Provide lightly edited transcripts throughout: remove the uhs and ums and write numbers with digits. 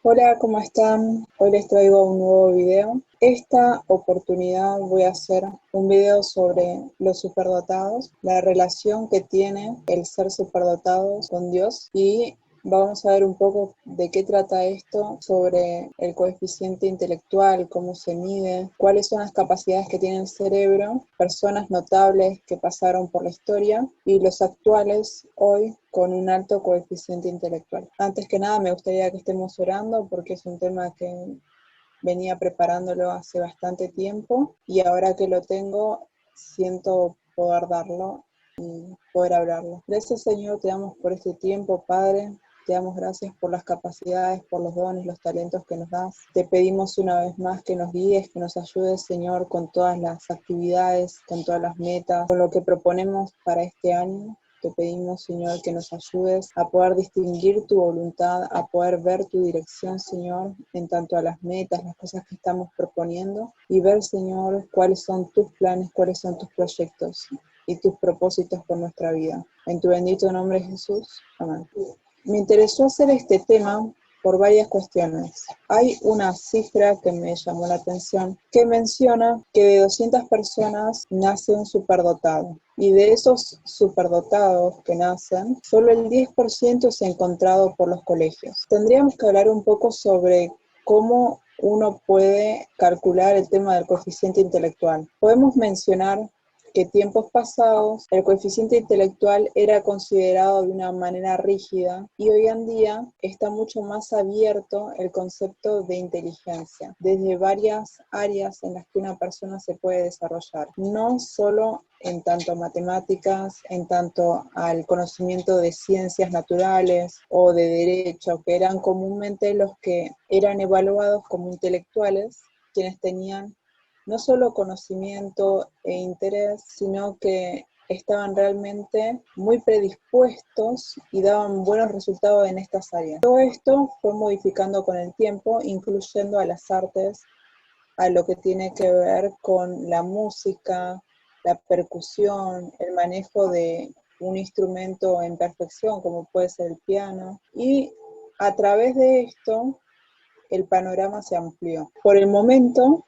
Hola, ¿cómo están? Hoy les traigo un nuevo video. Esta oportunidad voy a hacer un video sobre los superdotados, la relación que tiene el ser superdotados con Dios y vamos a ver un poco de qué trata esto, sobre el coeficiente intelectual, cómo se mide, cuáles son las capacidades que tiene el cerebro, personas notables que pasaron por la historia y los actuales hoy con un alto coeficiente intelectual. Antes que nada me gustaría que estemos orando porque es un tema que venía preparándolo hace bastante tiempo y ahora que lo tengo siento poder darlo y poder hablarlo. Gracias, Señor, te damos por este tiempo, Padre. Te damos gracias por las capacidades, por los dones, los talentos que nos das. Te pedimos una vez más que nos guíes, que nos ayudes, Señor, con todas las actividades, con todas las metas, con lo que proponemos para este año. Te pedimos, Señor, que nos ayudes a poder distinguir tu voluntad, a poder ver tu dirección, Señor, en tanto a las metas, las cosas que estamos proponiendo, y ver, Señor, cuáles son tus planes, cuáles son tus proyectos y tus propósitos por nuestra vida. En tu bendito nombre, Jesús. Amén. Me interesó hacer este tema por varias cuestiones. Hay una cifra que me llamó la atención que menciona que de 200 personas nace un superdotado. Y de esos superdotados que nacen, solo el 10% es encontrado por los colegios. Tendríamos que hablar un poco sobre cómo uno puede calcular el tema del coeficiente intelectual. Podemos mencionar que tiempos pasados el coeficiente intelectual era considerado de una manera rígida y hoy en día está mucho más abierto el concepto de inteligencia, desde varias áreas en las que una persona se puede desarrollar, no solo en tanto a matemáticas, en tanto al conocimiento de ciencias naturales o de derecho, que eran comúnmente los que eran evaluados como intelectuales, quienes tenían no solo conocimiento e interés, sino que estaban realmente muy predispuestos y daban buenos resultados en estas áreas. Todo esto fue modificando con el tiempo, incluyendo a las artes, a lo que tiene que ver con la música, la percusión, el manejo de un instrumento en perfección, como puede ser el piano, y a través de esto el panorama se amplió. Por el momento,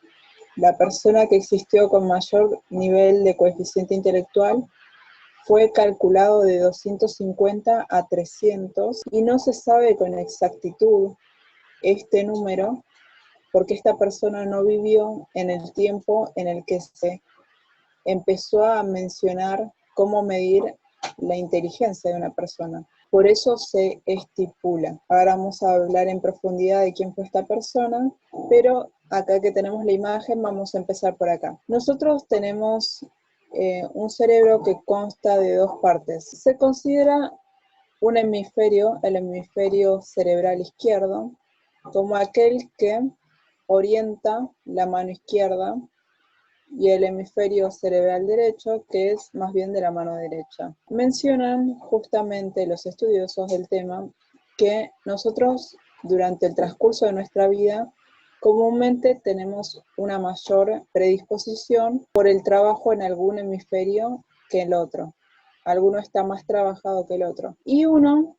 la persona que existió con mayor nivel de coeficiente intelectual fue calculado de 250 a 300 y no se sabe con exactitud este número porque esta persona no vivió en el tiempo en el que se empezó a mencionar cómo medir la inteligencia de una persona. Por eso se estipula. Ahora vamos a hablar en profundidad de quién fue esta persona, pero acá que tenemos la imagen, vamos a empezar por acá. Nosotros tenemos un cerebro que consta de dos partes. Se considera un hemisferio, el hemisferio cerebral izquierdo, como aquel que orienta la mano izquierda, y el hemisferio cerebral derecho, que es más bien de la mano derecha. Mencionan justamente los estudiosos del tema que nosotros durante el transcurso de nuestra vida comúnmente tenemos una mayor predisposición por el trabajo en algún hemisferio que el otro. Alguno está más trabajado que el otro. Y uno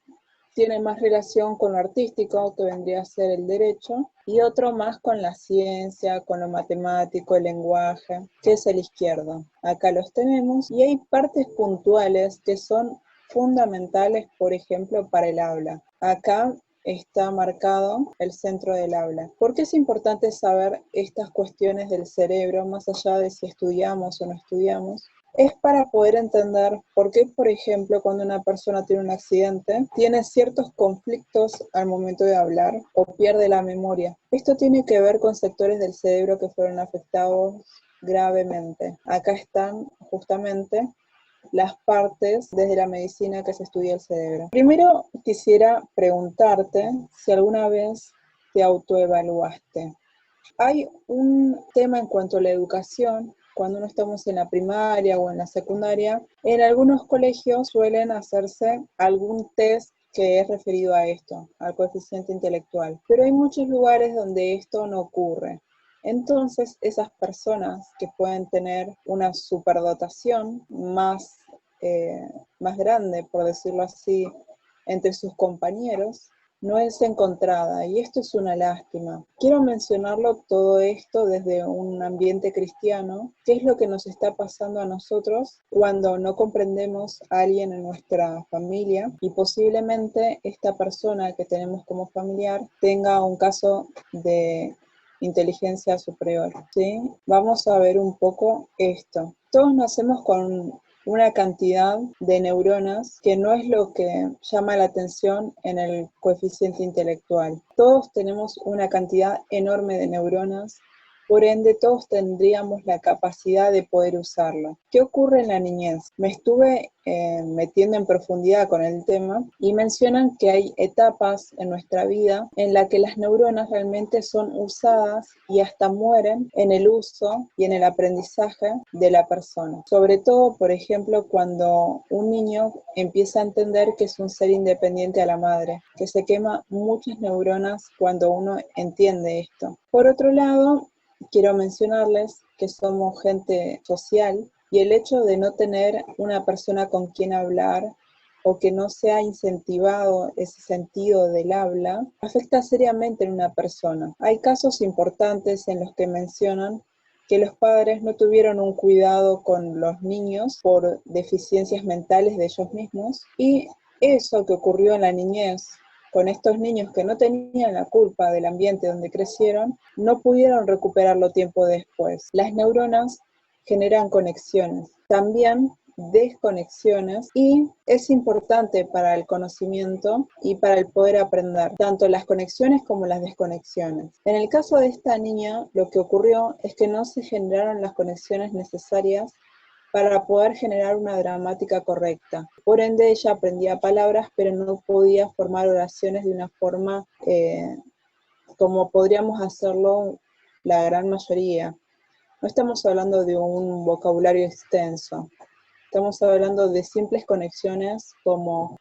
tiene más relación con lo artístico, que vendría a ser el derecho, y otro más con la ciencia, con lo matemático, el lenguaje, que es el izquierdo. Acá los tenemos, y hay partes puntuales que son fundamentales, por ejemplo, para el habla. Acá está marcado el centro del habla. ¿Por qué es importante saber estas cuestiones del cerebro, más allá de si estudiamos o no estudiamos? Es para poder entender por qué, por ejemplo, cuando una persona tiene un accidente, tiene ciertos conflictos al momento de hablar o pierde la memoria. Esto tiene que ver con sectores del cerebro que fueron afectados gravemente. Acá están justamente las partes desde la medicina que se estudia el cerebro. Primero quisiera preguntarte si alguna vez te autoevaluaste. Hay un tema en cuanto a la educación, cuando no estamos en la primaria o en la secundaria, en algunos colegios suelen hacerse algún test que es referido a esto, al coeficiente intelectual. Pero hay muchos lugares donde esto no ocurre. Entonces, esas personas que pueden tener una superdotación más grande, por decirlo así, entre sus compañeros, no es encontrada y esto es una lástima. Quiero mencionarlo todo esto desde un ambiente cristiano. ¿Qué es lo que nos está pasando a nosotros cuando no comprendemos a alguien en nuestra familia y posiblemente esta persona que tenemos como familiar tenga un caso de inteligencia superior, ¿sí? Vamos a ver un poco esto. Todos nacemos con una cantidad de neuronas que no es lo que llama la atención en el coeficiente intelectual. Todos tenemos una cantidad enorme de neuronas, por ende todos tendríamos la capacidad de poder usarlo. ¿Qué ocurre en la niñez? Me estuve metiendo en profundidad con el tema y mencionan que hay etapas en nuestra vida en la que las neuronas realmente son usadas y hasta mueren en el uso y en el aprendizaje de la persona. Sobre todo, por ejemplo, cuando un niño empieza a entender que es un ser independiente a la madre, que se quema muchas neuronas cuando uno entiende esto. Por otro lado, quiero mencionarles que somos gente social y el hecho de no tener una persona con quien hablar o que no se ha incentivado ese sentido del habla afecta seriamente en una persona. Hay casos importantes en los que mencionan que los padres no tuvieron un cuidado con los niños por deficiencias mentales de ellos mismos y eso que ocurrió en la niñez con estos niños que no tenían la culpa del ambiente donde crecieron, no pudieron recuperarlo tiempo después. Las neuronas generan conexiones, también desconexiones y es importante para el conocimiento y para el poder aprender, tanto las conexiones como las desconexiones. En el caso de esta niña, lo que ocurrió es que no se generaron las conexiones necesarias para poder generar una gramática correcta. Por ende, ella aprendía palabras, pero no podía formar oraciones de una forma como podríamos hacerlo la gran mayoría. No estamos hablando de un vocabulario extenso. Estamos hablando de simples conexiones como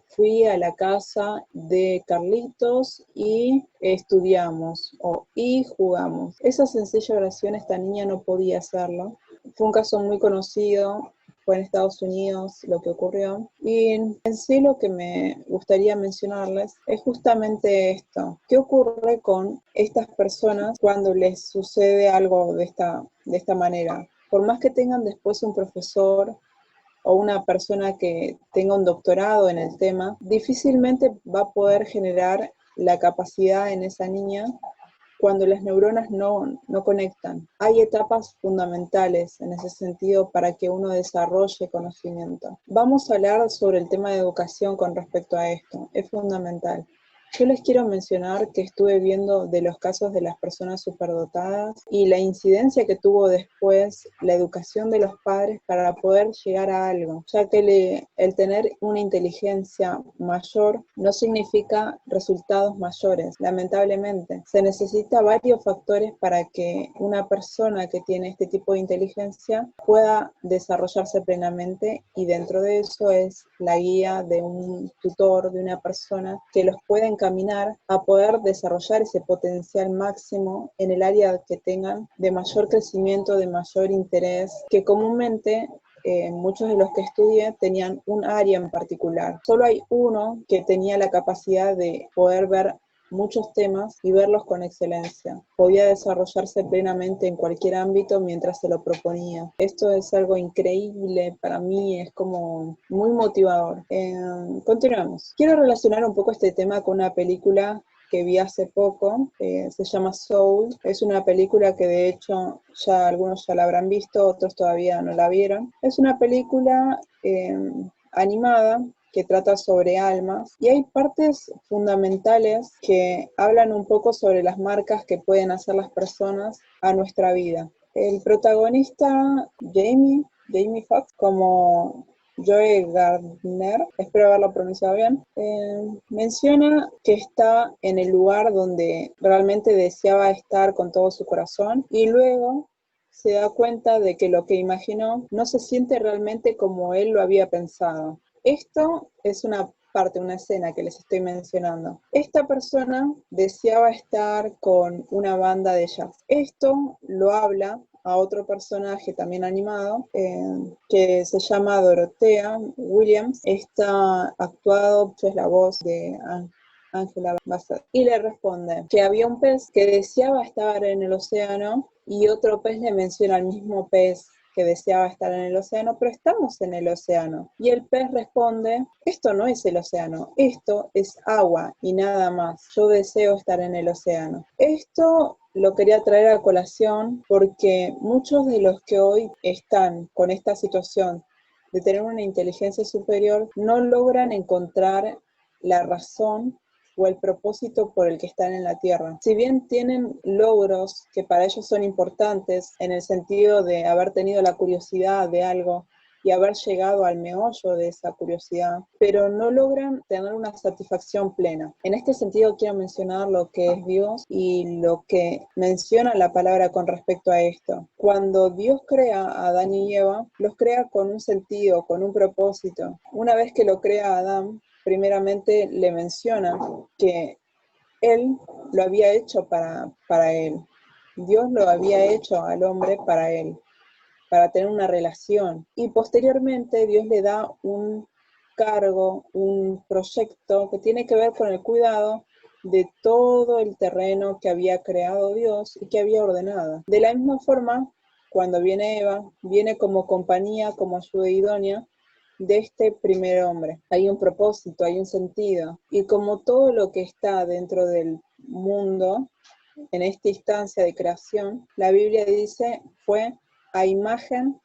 fui a la casa de Carlitos y estudiamos y jugamos. Esa sencilla oración esta niña no podía hacerlo. Fue un caso muy conocido, fue en Estados Unidos lo que ocurrió. Y en sí lo que me gustaría mencionarles es justamente esto. ¿Qué ocurre con estas personas cuando les sucede algo de esta manera? Por más que tengan después un profesor o una persona que tenga un doctorado en el tema, difícilmente va a poder generar la capacidad en esa niña cuando las neuronas no conectan. Hay etapas fundamentales en ese sentido para que uno desarrolle conocimiento. Vamos a hablar sobre el tema de educación con respecto a esto. Es fundamental. Yo les quiero mencionar que estuve viendo de los casos de las personas superdotadas y la incidencia que tuvo después la educación de los padres para poder llegar a algo, ya que el tener una inteligencia mayor no significa resultados mayores, lamentablemente. Se necesita varios factores para que una persona que tiene este tipo de inteligencia pueda desarrollarse plenamente y dentro de eso es la guía de un tutor, de una persona que los puede encaminar a poder desarrollar ese potencial máximo en el área que tengan de mayor crecimiento, de mayor interés, que comúnmente muchos de los que estudié tenían un área en particular. Solo hay uno que tenía la capacidad de poder ver muchos temas y verlos con excelencia. Podía desarrollarse plenamente en cualquier ámbito mientras se lo proponía. Esto es algo increíble para mí, es como muy motivador. Continuamos. Quiero relacionar un poco este tema con una película que vi hace poco, se llama Soul. Es una película que de hecho ya algunos ya la habrán visto, otros todavía no la vieron. Es una película animada que trata sobre almas y hay partes fundamentales que hablan un poco sobre las marcas que pueden hacer las personas a nuestra vida. El protagonista Jamie Foxx como Joe Gardner, espero haberlo pronunciado bien, menciona que está en el lugar donde realmente deseaba estar con todo su corazón y luego se da cuenta de que lo que imaginó no se siente realmente como él lo había pensado. Esto es una parte, una escena que les estoy mencionando. Esta persona deseaba estar con una banda de jazz. Esto lo habla a otro personaje también animado que se llama Dorothea Williams. Está actuado, es la voz de Ángela Bassett. Y le responde que había un pez que deseaba estar en el océano y otro pez le menciona al mismo pez que deseaba estar en el océano, pero estamos en el océano. Y el pez responde, esto no es el océano, esto es agua y nada más. Yo deseo estar en el océano. Esto lo quería traer a colación porque muchos de los que hoy están con esta situación de tener una inteligencia superior no logran encontrar la razón o el propósito por el que están en la Tierra. Si bien tienen logros que para ellos son importantes en el sentido de haber tenido la curiosidad de algo y haber llegado al meollo de esa curiosidad, pero no logran tener una satisfacción plena. En este sentido quiero mencionar lo que es Dios y lo que menciona la palabra con respecto a esto. Cuando Dios crea a Adán y Eva, los crea con un sentido, con un propósito. Una vez que lo crea a Adán, primeramente le menciona que él lo había hecho para él. Dios lo había hecho al hombre para él, para tener una relación. Y posteriormente Dios le da un cargo, un proyecto que tiene que ver con el cuidado de todo el terreno que había creado Dios y que había ordenado. De la misma forma, cuando viene Eva, viene como compañía, como ayuda idónea de este primer hombre. Hay un propósito, hay un sentido. Y como todo lo que está dentro del mundo, en esta instancia de creación, la Biblia dice, fue a imagen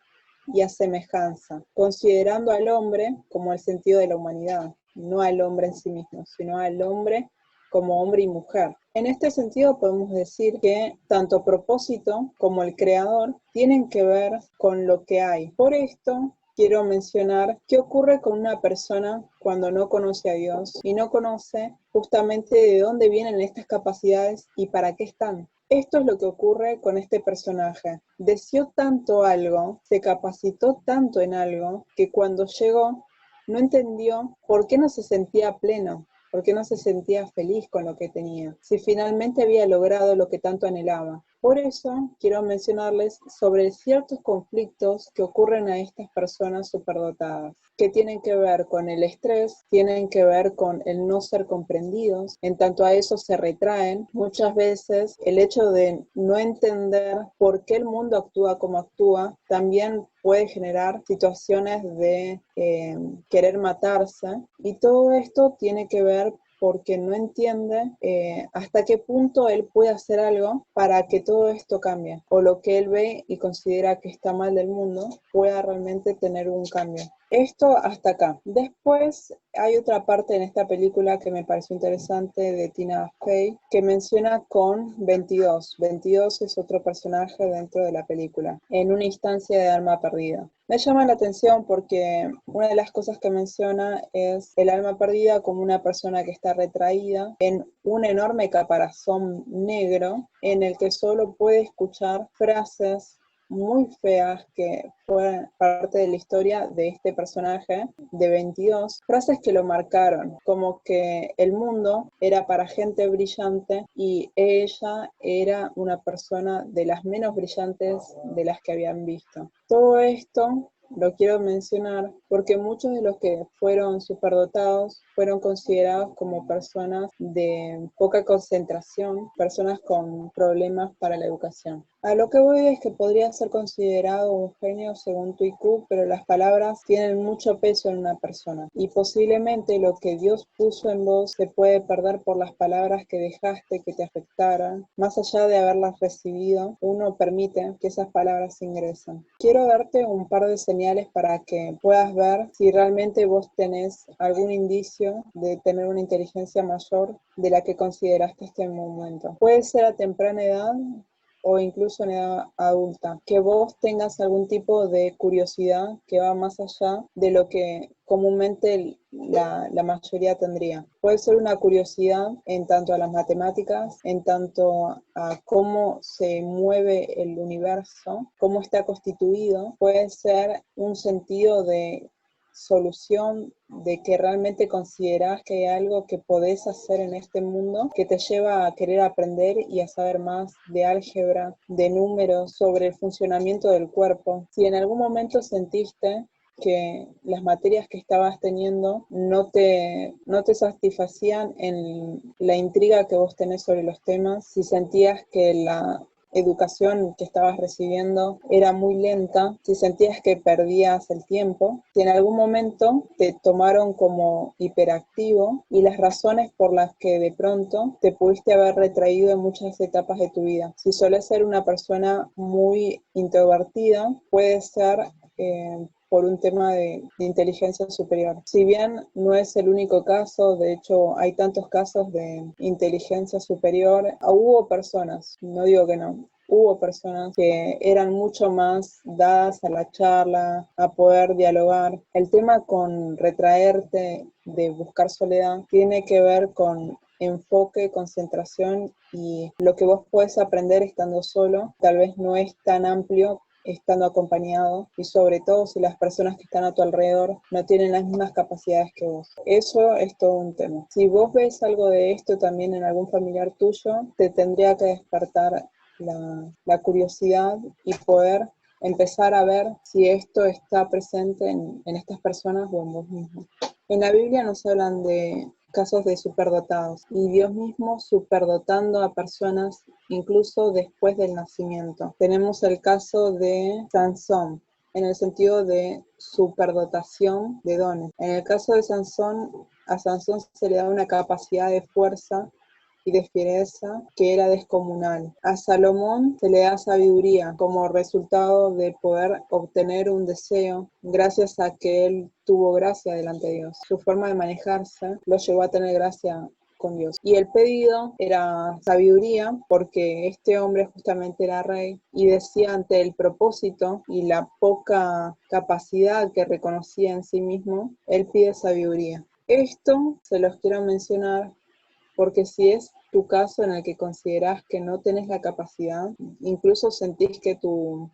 y a semejanza, considerando al hombre como el sentido de la humanidad, no al hombre en sí mismo, sino al hombre como hombre y mujer. En este sentido podemos decir que tanto propósito como el creador tienen que ver con lo que hay. Por esto quiero mencionar qué ocurre con una persona cuando no conoce a Dios y no conoce justamente de dónde vienen estas capacidades y para qué están. Esto es lo que ocurre con este personaje. Deseó tanto algo, se capacitó tanto en algo, que cuando llegó no entendió por qué no se sentía pleno, por qué no se sentía feliz con lo que tenía, si finalmente había logrado lo que tanto anhelaba. Por eso quiero mencionarles sobre ciertos conflictos que ocurren a estas personas superdotadas, que tienen que ver con el estrés, tienen que ver con el no ser comprendidos, en tanto a eso se retraen. Muchas veces el hecho de no entender por qué el mundo actúa como actúa, también puede generar situaciones de querer matarse, y todo esto tiene que ver porque no entiende hasta qué punto él puede hacer algo para que todo esto cambie, o lo que él ve y considera que está mal del mundo pueda realmente tener un cambio. Esto hasta acá. Después hay otra parte en esta película que me pareció interesante de Tina Fey, que menciona con 22. 22 es otro personaje dentro de la película, en una instancia de alma perdida. Me llama la atención porque una de las cosas que menciona es el alma perdida como una persona que está retraída en un enorme caparazón negro en el que solo puede escuchar frases muy feas que fueron parte de la historia de este personaje de 22, frases que lo marcaron, como que el mundo era para gente brillante y ella era una persona de las menos brillantes de las que habían visto. Todo esto lo quiero mencionar porque muchos de los que fueron superdotados fueron considerados como personas de poca concentración, personas con problemas para la educación. A lo que voy es que podría ser considerado un genio según tu IQ, pero las palabras tienen mucho peso en una persona y posiblemente lo que Dios puso en vos se puede perder por las palabras que dejaste que te afectaran. Más allá de haberlas recibido, uno permite que esas palabras ingresen. Quiero darte un par de señales para que puedas ver si realmente vos tenés algún indicio de tener una inteligencia mayor de la que consideraste hasta el momento. Puede ser a temprana edad o incluso en edad adulta, que vos tengas algún tipo de curiosidad que va más allá de lo que comúnmente la mayoría tendría. Puede ser una curiosidad en tanto a las matemáticas, en tanto a cómo se mueve el universo, cómo está constituido. Puede ser un sentido de solución, de que realmente considerás que hay algo que podés hacer en este mundo que te lleva a querer aprender y a saber más de álgebra, de números, sobre el funcionamiento del cuerpo. Si en algún momento sentiste que las materias que estabas teniendo no te satisfacían en la intriga que vos tenés sobre los temas, si sentías que la educación que estabas recibiendo era muy lenta, si sentías que perdías el tiempo, si en algún momento te tomaron como hiperactivo y las razones por las que de pronto te pudiste haber retraído en muchas etapas de tu vida. Si solés ser una persona muy introvertida, puede ser por un tema de inteligencia superior. Si bien no es el único caso, de hecho hay tantos casos de inteligencia superior, hubo personas, no digo que no, hubo personas que eran mucho más dadas a la charla, a poder dialogar. El tema con retraerte, de buscar soledad, tiene que ver con enfoque, concentración, y lo que vos podés aprender estando solo tal vez no es tan amplio estando acompañado, y sobre todo si las personas que están a tu alrededor no tienen las mismas capacidades que vos. Eso es todo un tema. Si vos ves algo de esto también en algún familiar tuyo, te tendría que despertar la curiosidad y poder empezar a ver si esto está presente en estas personas o en vos mismo. En la Biblia nos hablan de casos de superdotados y Dios mismo superdotando a personas incluso después del nacimiento. Tenemos el caso de Sansón, en el sentido de superdotación de dones. En el caso de Sansón, a Sansón se le da una capacidad de fuerza y de fiereza que era descomunal. A Salomón se le da sabiduría como resultado de poder obtener un deseo gracias a que él tuvo gracia delante de Dios. Su forma de manejarse lo llevó a tener gracia con Dios. Y el pedido era sabiduría porque este hombre justamente era rey y decía ante el propósito y la poca capacidad que reconocía en sí mismo, él pide sabiduría. Esto se los quiero mencionar porque si es tu caso en el que considerás que no tenés la capacidad, incluso sentís que tu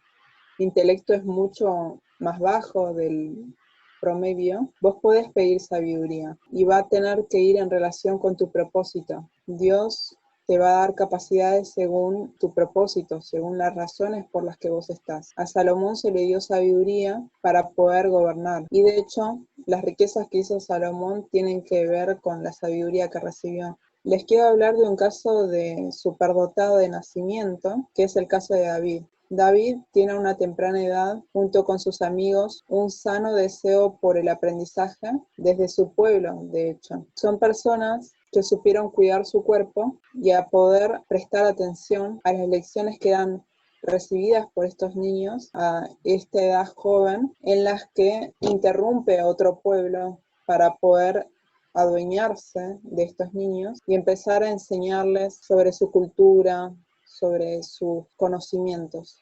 intelecto es mucho más bajo del promedio, vos podés pedir sabiduría y va a tener que ir en relación con tu propósito. Dios te va a dar capacidades según tu propósito, según las razones por las que vos estás. A Salomón se le dio sabiduría para poder gobernar y de hecho las riquezas que hizo Salomón tienen que ver con la sabiduría que recibió. Les quiero hablar de un caso de superdotado de nacimiento, que es el caso de David. David tiene a una temprana edad, junto con sus amigos, un sano deseo por el aprendizaje desde su pueblo, de hecho. Son personas que supieron cuidar su cuerpo y a poder prestar atención a las lecciones que eran recibidas por estos niños a esta edad joven, en las que interrumpe a otro pueblo para poder adueñarse de estos niños y empezar a enseñarles sobre su cultura, sobre sus conocimientos.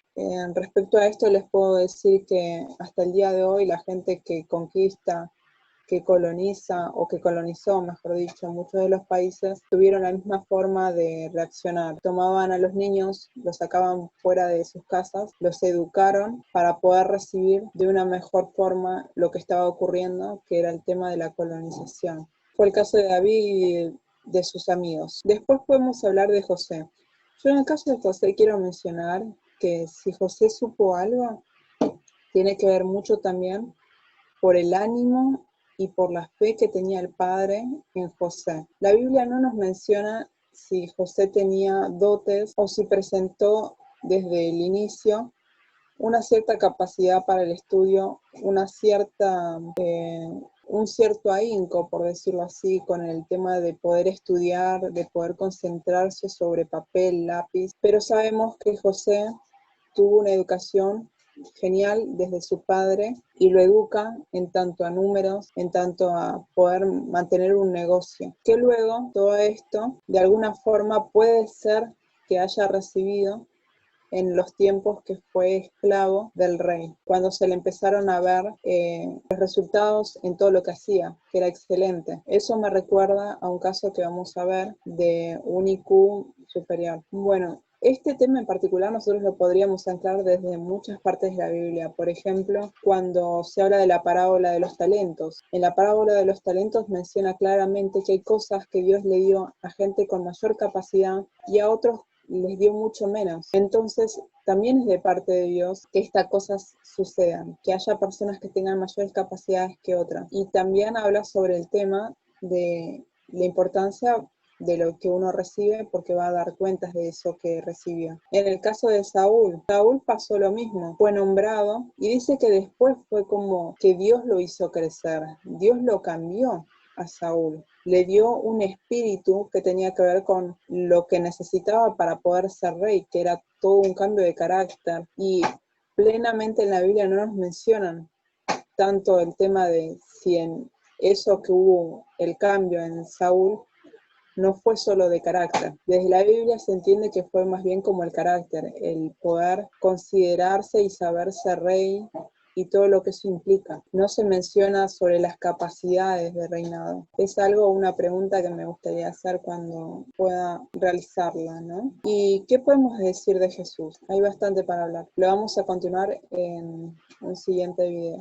Respecto a esto les puedo decir que hasta el día de hoy la gente que conquista, que coloniza o que colonizó, mejor dicho, muchos de los países tuvieron la misma forma de reaccionar. Tomaban a los niños, los sacaban fuera de sus casas, los educaron para poder recibir de una mejor forma lo que estaba ocurriendo, que era el tema de la colonización. Fue el caso de David y de sus amigos. Después podemos hablar de José. Yo en el caso de José quiero mencionar que si José supo algo, tiene que ver mucho también por el ánimo y por la fe que tenía el padre en José. La Biblia no nos menciona si José tenía dotes o si presentó desde el inicio una cierta capacidad para el estudio, un cierto ahínco, por decirlo así, con el tema de poder estudiar, de poder concentrarse sobre papel, lápiz, pero sabemos que José tuvo una educación genial desde su padre y lo educa en tanto a números, en tanto a poder mantener un negocio, que luego todo esto de alguna forma puede ser que haya recibido en los tiempos que fue esclavo del rey, cuando se le empezaron a ver los resultados en todo lo que hacía, que era excelente. Eso me recuerda a un caso que vamos a ver de un IQ superior. Bueno, este tema en particular nosotros lo podríamos anclar desde muchas partes de la Biblia. Por ejemplo, cuando se habla de la parábola de los talentos. En la parábola de los talentos menciona claramente que hay cosas que Dios le dio a gente con mayor capacidad y a otros les dio mucho menos. Entonces, también es de parte de Dios que estas cosas sucedan, que haya personas que tengan mayores capacidades que otras. Y también habla sobre el tema de la importancia de lo que uno recibe, porque va a dar cuentas de eso que recibió. En el caso de Saúl pasó lo mismo, fue nombrado y dice que después fue como que Dios lo hizo crecer, Dios lo cambió a Saúl, le dio un espíritu que tenía que ver con lo que necesitaba para poder ser rey, que era todo un cambio de carácter, y plenamente en la Biblia no nos mencionan tanto el tema de si en eso que hubo el cambio en Saúl no fue solo de carácter. Desde la Biblia se entiende que fue más bien como el carácter, el poder considerarse y saberse rey y todo lo que eso implica. No se menciona sobre las capacidades de reinado. Es algo, una pregunta que me gustaría hacer cuando pueda realizarla, ¿no? ¿Y qué podemos decir de Jesús? Hay bastante para hablar. Lo vamos a continuar en un siguiente video.